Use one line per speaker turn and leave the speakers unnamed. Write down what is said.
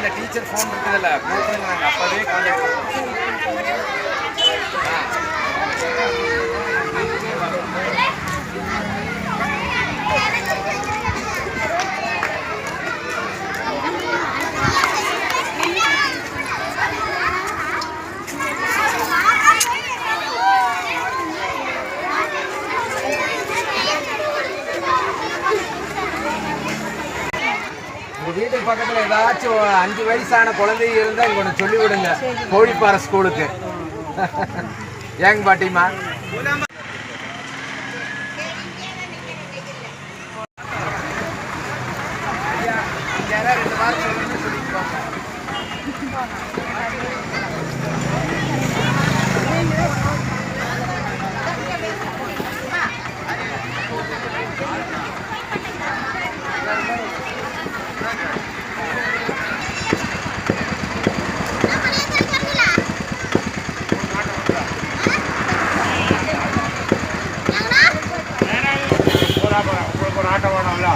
அந்த teacher phone இருக்குதுல்ல கூப்பிடுங்க, நாங்கள் அப்போவே கான்டாக்ட் பண்ணுவோம். உங்கள் வீட்டுக்கு பக்கத்தில் ஏதாச்சும் 5 வயசான குழந்தைங்க இருந்தால் இங்கே ஒன்று சொல்லி விடுங்க, கோழிப்பாறை ஸ்கூலுக்கு. ஏங்க பாட்டிமா? ஐயா 2 வாரம் சொல்லணும்னு சொல்லிட்டு உங்களுக்கு ஒரு ஆட்டோ வேணும்ல.